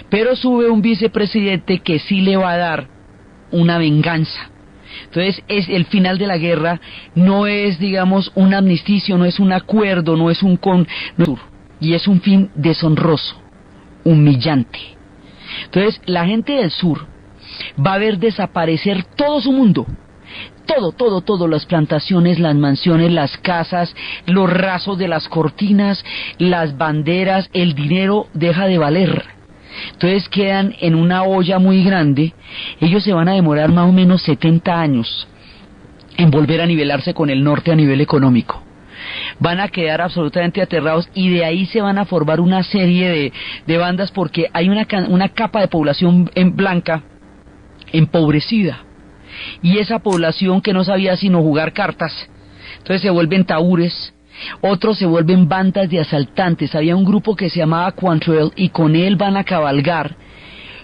Pero sube un vicepresidente que sí le va a dar una venganza. Entonces el final de la guerra no es, digamos, un amnisticio, no es un acuerdo, no es y es un fin deshonroso, humillante. Entonces la gente del sur va a ver desaparecer todo su mundo, todo, las plantaciones, las mansiones, las casas, los rasos de las cortinas, las banderas, el dinero deja de valer. Entonces quedan en una olla muy grande. Ellos se van a demorar más o menos 70 años en volver a nivelarse con el norte a nivel económico. Van a quedar absolutamente aterrados y de ahí se van a formar una serie de bandas, porque hay una capa de población blanca empobrecida, y esa población que no sabía sino jugar cartas, entonces se vuelven taúres. Otros se vuelven bandas de asaltantes. Había un grupo que se llamaba Quantrell y con él van a cabalgar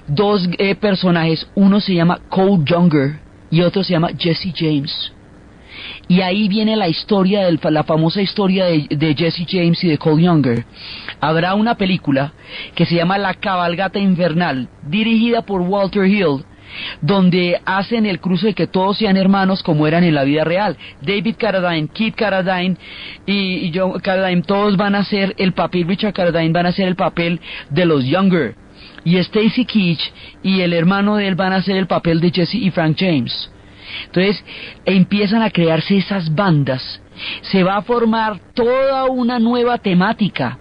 dos personajes. Uno se llama Cole Younger y otro se llama Jesse James. Y ahí viene la historia, la famosa historia de Jesse James y de Cole Younger. Habrá una película que se llama La Cabalgata Infernal, dirigida por Walter Hill, donde hacen el cruce de que todos sean hermanos como eran en la vida real. David Carradine, Keith Carradine y John Carradine, todos van a hacer el papel, Richard Carradine van a hacer el papel de los Younger, y Stacy Keach y el hermano de él van a hacer el papel de Jesse y Frank James. Entonces empiezan a crearse esas bandas, se va a formar toda una nueva temática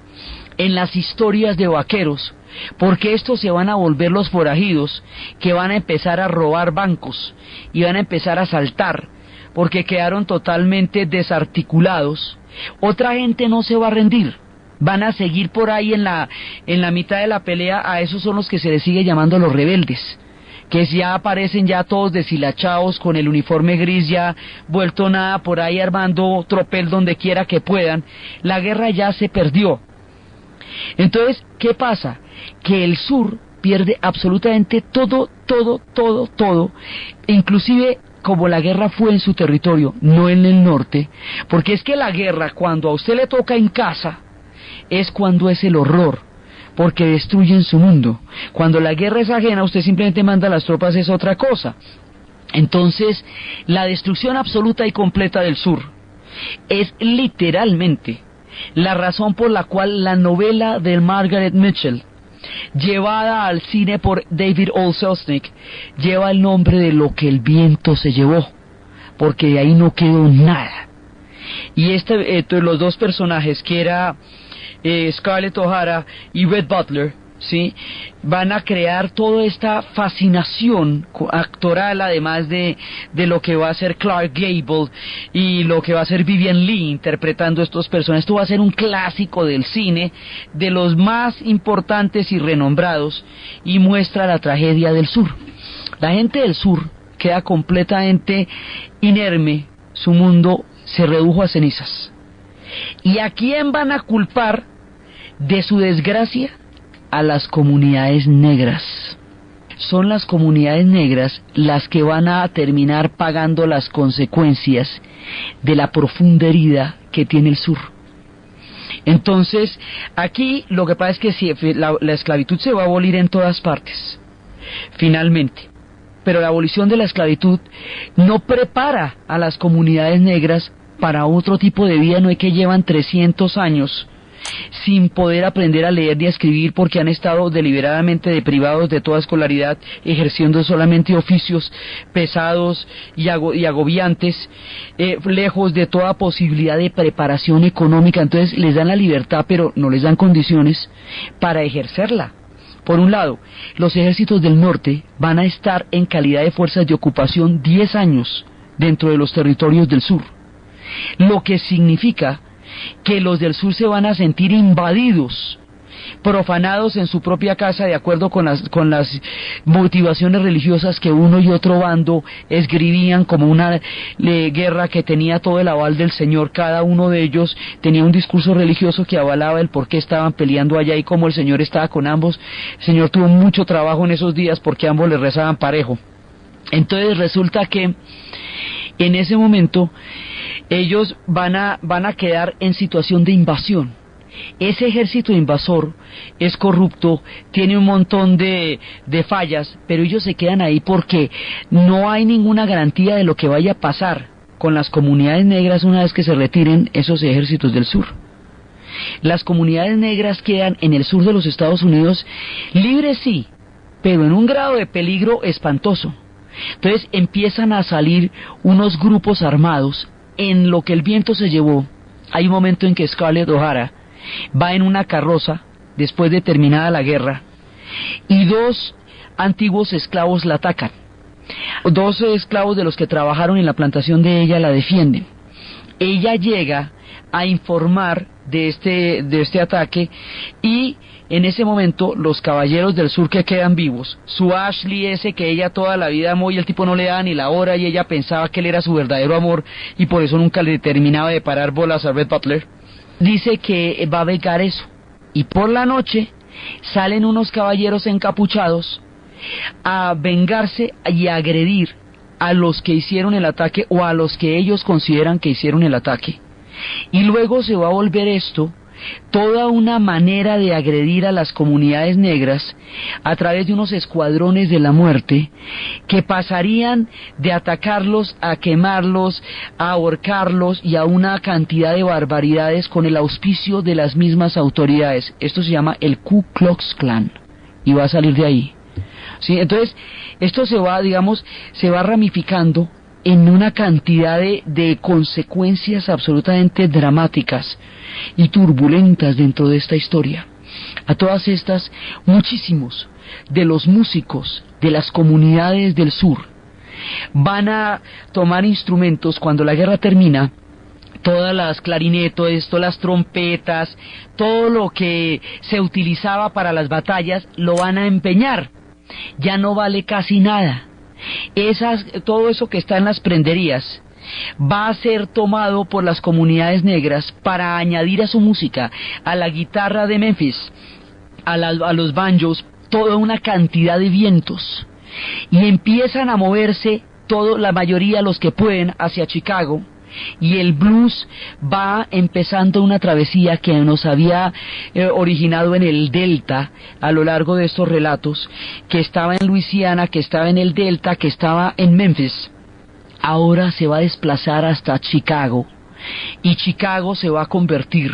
en las historias de vaqueros, porque estos se van a volver los forajidos que van a empezar a robar bancos y van a empezar a asaltar, porque quedaron totalmente desarticulados. Otra gente no se va a rendir, van a seguir por ahí en la mitad de la pelea. A esos son los que se les sigue llamando los rebeldes, que ya aparecen ya todos deshilachados, con el uniforme gris ya vuelto nada, por ahí armando tropel donde quiera que puedan. La guerra ya se perdió. Entonces, ¿qué pasa? Que el sur pierde absolutamente todo, inclusive como la guerra fue en su territorio, no en el norte, porque es que la guerra, cuando a usted le toca en casa, es cuando es el horror, porque destruyen su mundo. Cuando la guerra es ajena, usted simplemente manda las tropas, es otra cosa. Entonces, la destrucción absoluta y completa del sur es literalmente la razón por la cual la novela de Margaret Mitchell, llevada al cine por David O. Selznick, lleva el nombre de Lo que el viento se llevó, porque de ahí no quedó nada. Y los dos personajes, que era Scarlett O'Hara y Rhett Butler, ¿sí? Van a crear toda esta fascinación actoral, además de lo que va a ser Clark Gable y lo que va a ser Vivian Leigh interpretando estos personajes. Esto va a ser un clásico del cine, de los más importantes y renombrados, y muestra la tragedia del sur. La gente del sur queda completamente inerme, su mundo se redujo a cenizas. ¿Y a quién van a culpar de su desgracia? A las comunidades negras. Son las comunidades negras las que van a terminar pagando las consecuencias de la profunda herida que tiene el sur. Entonces, aquí lo que pasa es que si la esclavitud se va a abolir en todas partes, finalmente. Pero la abolición de la esclavitud no prepara a las comunidades negras para otro tipo de vida. No es que llevan 300 años sin poder aprender a leer ni a escribir porque han estado deliberadamente deprivados de toda escolaridad, ejerciendo solamente oficios pesados y agobiantes, lejos de toda posibilidad de preparación económica. Entonces les dan la libertad, pero no les dan condiciones para ejercerla. Por un lado, los ejércitos del norte van a estar en calidad de fuerzas de ocupación 10 años dentro de los territorios del sur, lo que significa que los del sur se van a sentir invadidos, profanados en su propia casa, de acuerdo con las motivaciones religiosas que uno y otro bando esgrimían como una guerra que tenía todo el aval del Señor. Cada uno de ellos tenía un discurso religioso que avalaba el por qué estaban peleando allá y cómo el Señor estaba con ambos. El Señor tuvo mucho trabajo en esos días porque ambos le rezaban parejo. Entonces resulta que en ese momento ellos van a quedar en situación de invasión. Ese ejército invasor es corrupto, tiene un montón de fallas, pero ellos se quedan ahí porque no hay ninguna garantía de lo que vaya a pasar con las comunidades negras una vez que se retiren esos ejércitos del sur. Las comunidades negras quedan en el sur de los Estados Unidos libres, sí, pero en un grado de peligro espantoso. Entonces empiezan a salir unos grupos armados. En lo que el viento se llevó, hay un momento en que Scarlett O'Hara va en una carroza después de terminada la guerra y dos antiguos esclavos la atacan. 12 esclavos de los que trabajaron en la plantación de ella la defienden. Ella llega a informar de este ataque y en ese momento los caballeros del sur que quedan vivos, su Ashley ese que ella toda la vida amó y el tipo no le daba ni la hora y ella pensaba que él era su verdadero amor y por eso nunca le terminaba de parar bolas a Rhett Butler, dice que va a vengar eso. Y por la noche salen unos caballeros encapuchados a vengarse y a agredir a los que hicieron el ataque o a los que ellos consideran que hicieron el ataque. Y luego se va a volver esto toda una manera de agredir a las comunidades negras a través de unos escuadrones de la muerte que pasarían de atacarlos a quemarlos, a ahorcarlos y a una cantidad de barbaridades con el auspicio de las mismas autoridades. Esto se llama el Ku Klux Klan y va a salir de ahí. ¿Sí? Entonces, esto se va ramificando en una cantidad de consecuencias absolutamente dramáticas y turbulentas dentro de esta historia. A todas estas, muchísimos de los músicos de las comunidades del sur van a tomar instrumentos cuando la guerra termina. Todas las clarinetos, todas las trompetas, todo lo que se utilizaba para las batallas lo van a empeñar. Ya no vale casi nada. Todo eso que está en las prenderías va a ser tomado por las comunidades negras para añadir a su música, a la guitarra de Memphis, a los banjos, toda una cantidad de vientos, y empiezan a moverse la mayoría, los que pueden, hacia Chicago, y el blues va empezando una travesía que nos había originado en el Delta a lo largo de estos relatos, que estaba en Luisiana, que estaba en el Delta, que estaba en Memphis. Ahora se va a desplazar hasta Chicago, y Chicago se va a convertir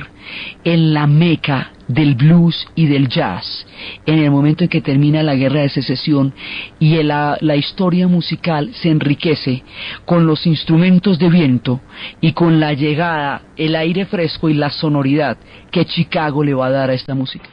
en la meca del blues y del jazz en el momento en que termina la guerra de secesión y la historia musical se enriquece con los instrumentos de viento y con la llegada, el aire fresco y la sonoridad que Chicago le va a dar a esta música.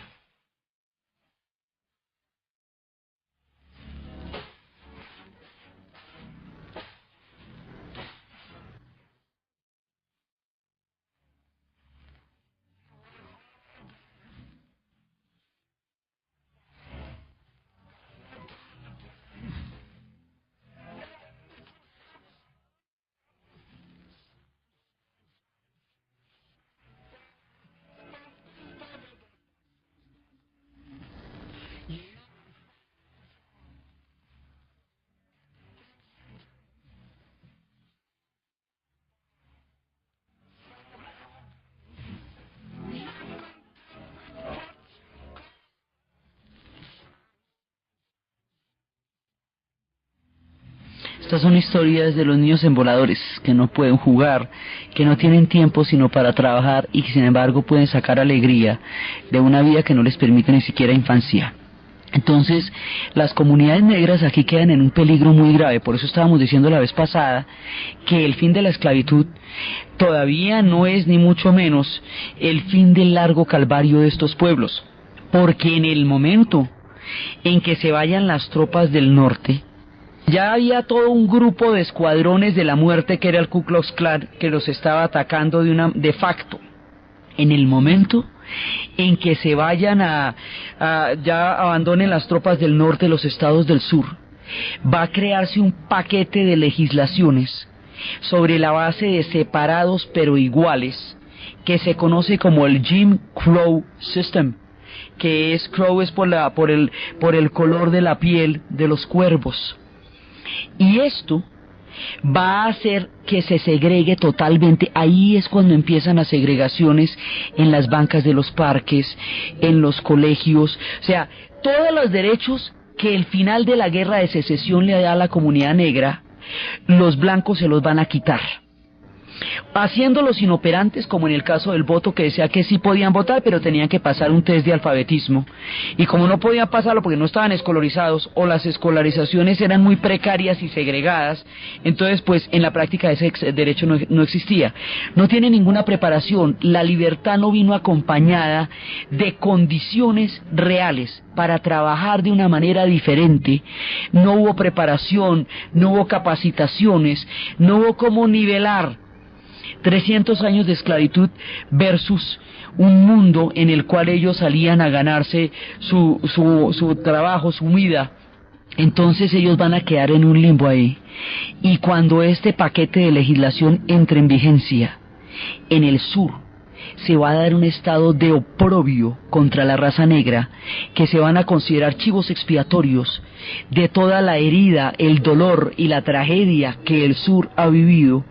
Estas son historias de los niños en voladores, que no pueden jugar, que no tienen tiempo sino para trabajar y que sin embargo pueden sacar alegría de una vida que no les permite ni siquiera infancia. Entonces, las comunidades negras aquí quedan en un peligro muy grave. Por eso estábamos diciendo la vez pasada que el fin de la esclavitud todavía no es ni mucho menos el fin del largo calvario de estos pueblos, porque en el momento en que se vayan las tropas del norte, ya había todo un grupo de escuadrones de la muerte que era el Ku Klux Klan que los estaba atacando de facto. En el momento en que se vayan ya abandonen las tropas del norte los estados del sur, va a crearse un paquete de legislaciones sobre la base de separados pero iguales, que se conoce como el Jim Crow System, que es Crow es por el color de la piel de los cuervos. Y esto va a hacer que se segregue totalmente. Ahí es cuando empiezan las segregaciones en las bancas de los parques, en los colegios, o sea, todos los derechos que el final de la guerra de secesión le da a la comunidad negra, los blancos se los van a quitar, haciéndolos inoperantes, como en el caso del voto, que decía que sí podían votar pero tenían que pasar un test de alfabetismo, y como no podían pasarlo porque no estaban escolarizados o las escolarizaciones eran muy precarias y segregadas, entonces pues en la práctica ese derecho no existía. No tiene ninguna preparación, la libertad no vino acompañada de condiciones reales para trabajar de una manera diferente, no hubo preparación, no hubo capacitaciones, no hubo cómo nivelar 300 años de esclavitud un mundo en el cual ellos salían a ganarse su trabajo, su vida. Entonces ellos van a quedar en un limbo ahí. Y cuando este paquete de legislación entre en vigencia, en el sur se va a dar un estado de oprobio contra la raza negra, que se van a considerar chivos expiatorios de toda la herida, el dolor y la tragedia que el sur ha vivido,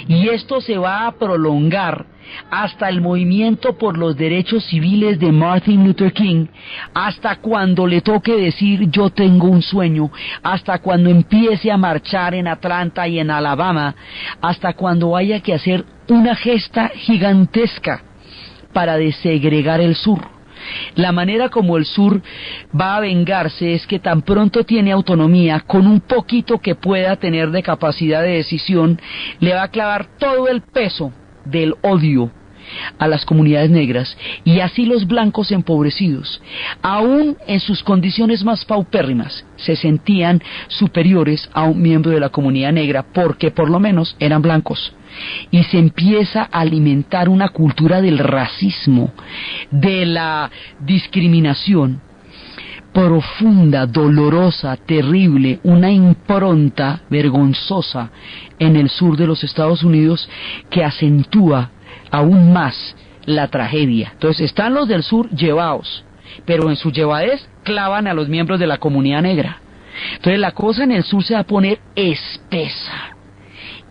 y esto se va a prolongar hasta el movimiento por los derechos civiles de Martin Luther King, hasta cuando le toque decir yo tengo un sueño, hasta cuando empiece a marchar en Atlanta y en Alabama, hasta cuando haya que hacer una gesta gigantesca para desegregar el sur. La manera como el sur va a vengarse es que tan pronto tiene autonomía, con un poquito que pueda tener de capacidad de decisión, le va a clavar todo el peso del odio a las comunidades negras, y así los blancos empobrecidos, aún en sus condiciones más paupérrimas, se sentían superiores a un miembro de la comunidad negra, porque por lo menos eran blancos. Y se empieza a alimentar una cultura del racismo, de la discriminación profunda, dolorosa, terrible, una impronta vergonzosa en el sur de los Estados Unidos que acentúa aún más la tragedia. Entonces están los del sur llevados, pero en su llevadez clavan a los miembros de la comunidad negra. Entonces la cosa en el sur se va a poner espesa,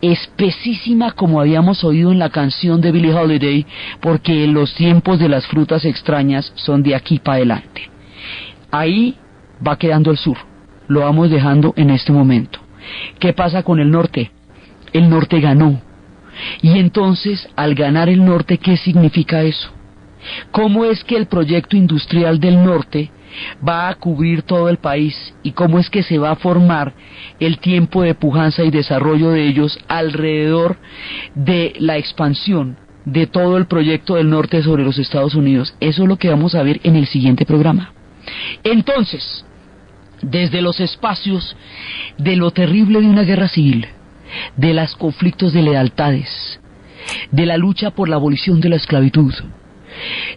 espesísima, como habíamos oído en la canción de Billie Holiday, porque los tiempos de las frutas extrañas son de aquí para adelante. Ahí va quedando el sur, lo vamos dejando en este momento. ¿Qué pasa con el norte? El norte ganó. Y entonces, al ganar el norte, ¿qué significa eso? cómo es que el proyecto industrial del norte va a cubrir todo el país y cómo es que se va a formar el tiempo de pujanza y desarrollo de ellos alrededor de la expansión de todo el proyecto del norte sobre los Estados Unidos. Eso es lo que vamos a ver en el siguiente programa. Entonces, desde los espacios de lo terrible de una guerra civil, de los conflictos de lealtades, de la lucha por la abolición de la esclavitud,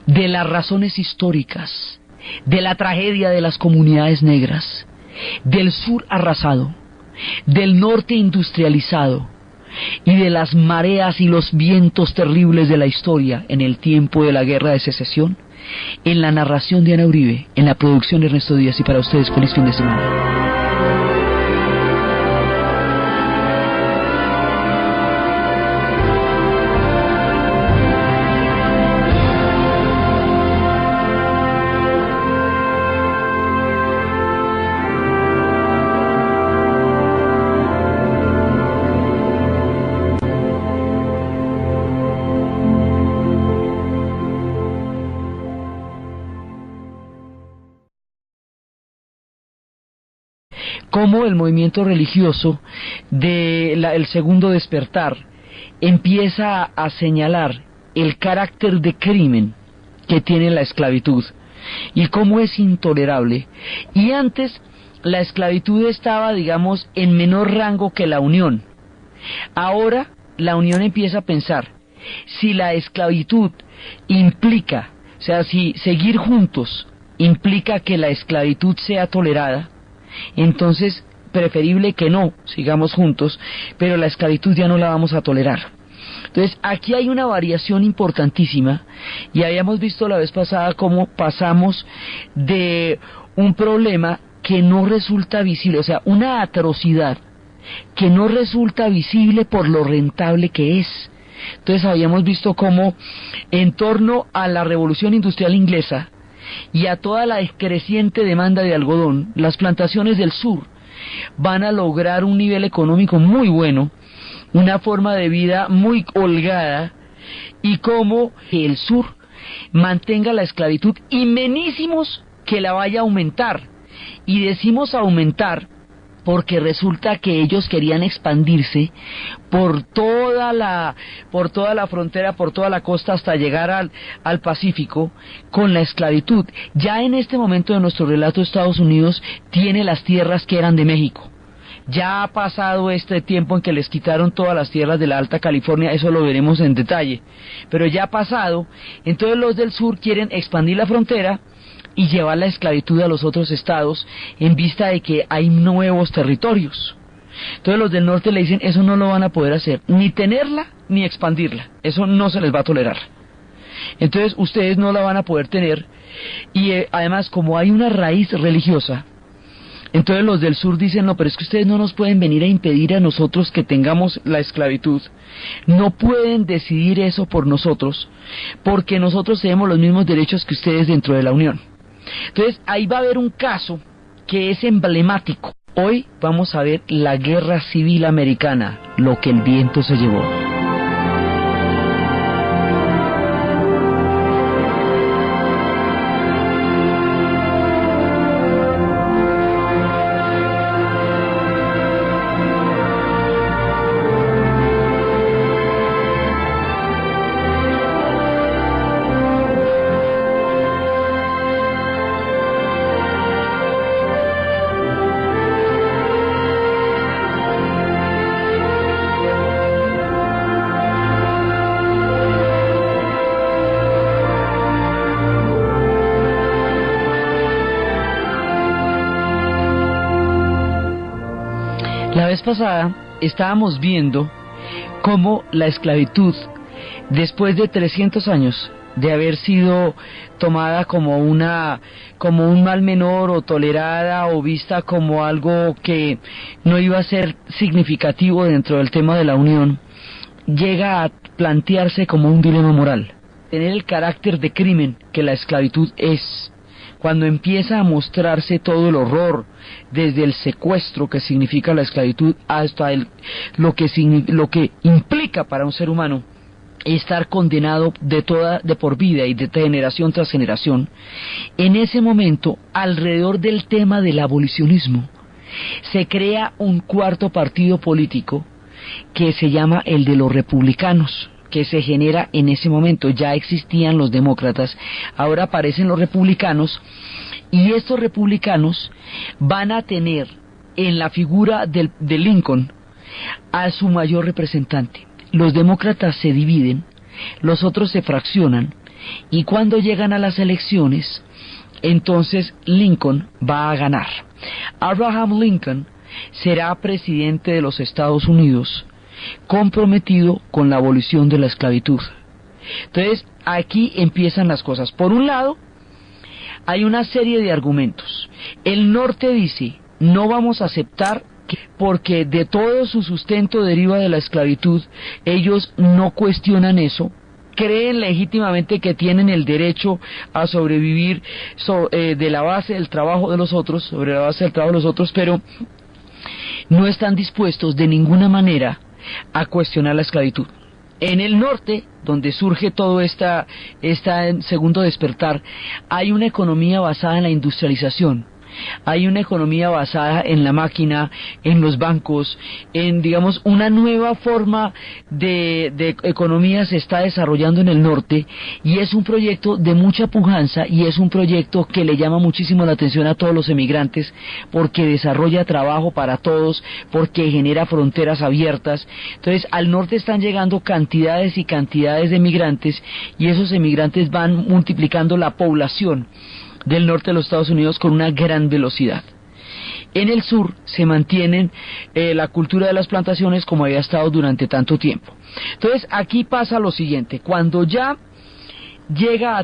de las razones históricas, de la tragedia de las comunidades negras, del sur arrasado, del norte industrializado y de las mareas y los vientos terribles de la historia en el tiempo de la guerra de secesión, en la narración de Ana Uribe, en la producción de Ernesto Díaz, y para ustedes feliz fin de semana. Cómo el movimiento religioso del segundo despertar empieza a señalar el carácter de crimen que tiene la esclavitud y cómo es intolerable. Y antes la esclavitud estaba, digamos, en menor rango que la unión. Ahora la unión empieza a pensar, si la esclavitud implica, o sea, si seguir juntos implica que la esclavitud sea tolerada, entonces preferible que no sigamos juntos, pero la esclavitud ya no la vamos a tolerar. Entonces aquí hay una variación importantísima, y habíamos visto la vez pasada cómo pasamos de un problema que no resulta visible, o sea, una atrocidad que no resulta visible por lo rentable que es. Entonces habíamos visto cómo en torno a la revolución industrial inglesa y a toda la creciente demanda de algodón, las plantaciones del sur van a lograr un nivel económico muy bueno, una forma de vida muy holgada, y cómo el sur mantenga la esclavitud y menísimos que la vaya a aumentar. Y decimos aumentar porque resulta que ellos querían expandirse por toda la frontera, por toda la costa, hasta llegar al Pacífico con la esclavitud. Ya en este momento de nuestro relato, Estados Unidos tiene las tierras que eran de México. Ya ha pasado este tiempo en que les quitaron todas las tierras de la Alta California, eso lo veremos en detalle, pero ya ha pasado. Entonces los del sur quieren expandir la frontera y llevar la esclavitud a los otros estados en vista de que hay nuevos territorios. Entonces los del norte le dicen, eso no lo van a poder hacer, ni tenerla ni expandirla, eso no se les va a tolerar. Entonces ustedes no la van a poder tener, y además como hay una raíz religiosa, entonces los del sur dicen, no, pero es que ustedes no nos pueden venir a impedir a nosotros que tengamos la esclavitud, no pueden decidir eso por nosotros, porque nosotros tenemos los mismos derechos que ustedes dentro de la Unión. Entonces ahí va a haber un caso que es emblemático. Hoy vamos a ver la guerra civil americana, lo que el viento se llevó. La vez pasada estábamos viendo cómo la esclavitud, después de 300 años de haber sido tomada como un mal menor, o tolerada o vista como algo que no iba a ser significativo dentro del tema de la Unión, llega a plantearse como un dilema moral, tener el carácter de crimen que la esclavitud es. Cuando empieza a mostrarse todo el horror, desde el secuestro que significa la esclavitud hasta lo que implica para un ser humano estar condenado de por vida y de generación tras generación, en ese momento, alrededor del tema del abolicionismo, se crea un cuarto partido político que se llama el de los republicanos, que se genera en ese momento. Ya existían los demócratas, ahora aparecen los republicanos, y estos republicanos van a tener en la figura de Lincoln a su mayor representante. Los demócratas se dividen, los otros se fraccionan, y cuando llegan a las elecciones, entonces Lincoln va a ganar. Abraham Lincoln será presidente de los Estados Unidos, comprometido con la abolición de la esclavitud. Entonces, aquí empiezan las cosas. Por un lado, hay una serie de argumentos. El norte dice, no vamos a aceptar porque de todo su sustento deriva de la esclavitud. Ellos no cuestionan eso, creen legítimamente que tienen el derecho a sobrevivir de la base del trabajo de los otros, sobre la base del trabajo de los otros, pero no están dispuestos de ninguna manera a cuestionar la esclavitud. En el norte, donde surge todo esta segundo despertar, hay una economía basada en la industrialización. Hay una economía basada en la máquina, en los bancos, en, digamos, una nueva forma de economía se está desarrollando en el norte, y es un proyecto de mucha pujanza, y es un proyecto que le llama muchísimo la atención a todos los emigrantes, porque desarrolla trabajo para todos, porque genera fronteras abiertas. Entonces, al norte están llegando cantidades y cantidades de emigrantes, y esos emigrantes van multiplicando la población del norte de los Estados Unidos con una gran velocidad. En el sur se mantienen la cultura de las plantaciones como había estado durante tanto tiempo. Entonces aquí pasa lo siguiente: cuando ya llega a